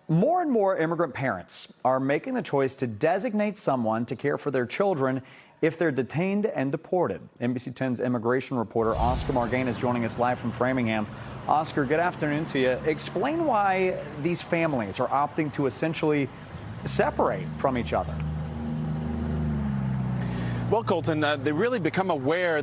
More and more immigrant parents are making the choice to designate someone to care for their children if they're detained and deported. NBC 10's immigration reporter Oscar Margain is joining us live from Framingham. Oscar, good afternoon to you. Explain why these families are opting to essentially separate from each other. Well, Colton, they really become aware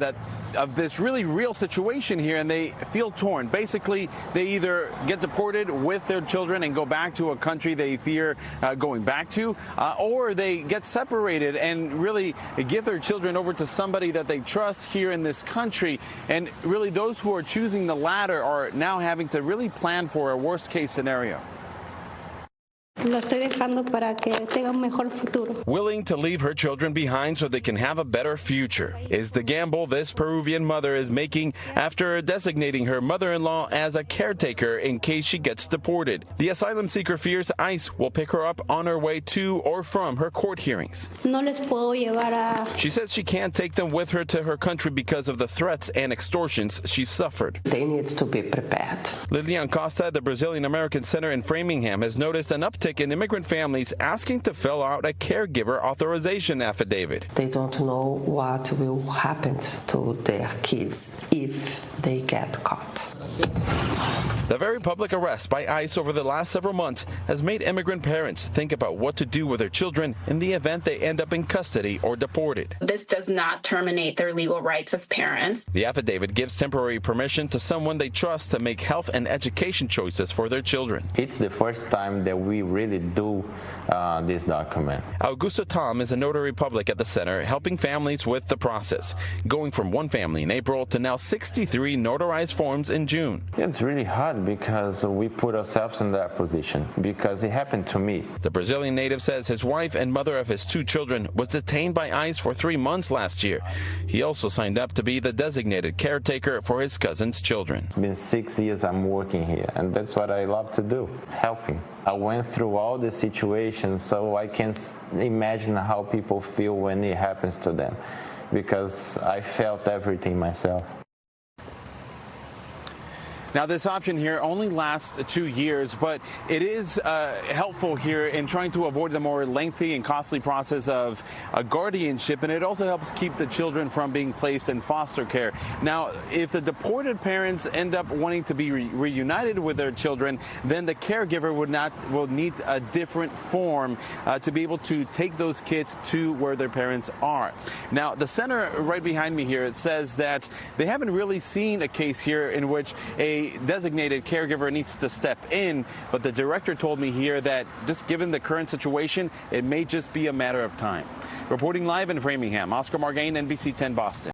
of this really real situation here, and they feel torn. Basically, they either get deported with their children and go back to a country they fear going back to, or they get separated and really give their children over to somebody that they trust here in this country. And really, those who are choosing the latter are now having to really plan for a worst-case scenario. Lo estoy dejando para que tenga un mejor futuro. Willing to leave her children behind so they can have a better future is the gamble this Peruvian mother is making after designating her mother-in-law as a caretaker in case she gets deported. The asylum seeker fears ICE will pick her up on her way to or from her court hearings. No les puedo llevar a... She says she can't take them with her to her country because of the threats and extortions she suffered. They need to be prepared. Lilian Costa at the Brazilian American Center in Framingham has noticed an uptick in immigrant families asking to fill out a caregiver authorization affidavit. They don't know what will happen to their kids if they get caught. The very public arrest by ICE over the last several months has made immigrant parents think about what to do with their children in the event they end up in custody or deported. This does not terminate their legal rights as parents. The affidavit gives temporary permission to someone they trust to make health and education choices for their children. It's the first time that we really do this document. Augusto Tom is a notary public at the center, helping families with the process, going from one family in April to now 63 notarized forms in June. It's really hard because we put ourselves in that position because it happened to me. The Brazilian native says his wife and mother of his 2 children was detained by ICE for 3 months last year. He also signed up to be the designated caretaker for his cousin's children. It's been 6 years I'm working here, and that's what I love to do, helping. I went through all the situations so I can imagine how people feel when it happens to them because I felt everything myself. Now, this option here only lasts 2 years, but it is helpful here in trying to avoid the more lengthy and costly process of a guardianship, and it also helps keep the children from being placed in foster care. Now, if the deported parents end up wanting to be reunited with their children, then the caregiver will need a different form to be able to take those kids to where their parents are. Now, the center right behind me here, it says that they haven't really seen a case here in which a designated caregiver needs to step in, but the director told me here that just given the current situation, it may just be a matter of time. Reporting live in Framingham, Oscar Margain, NBC 10 Boston.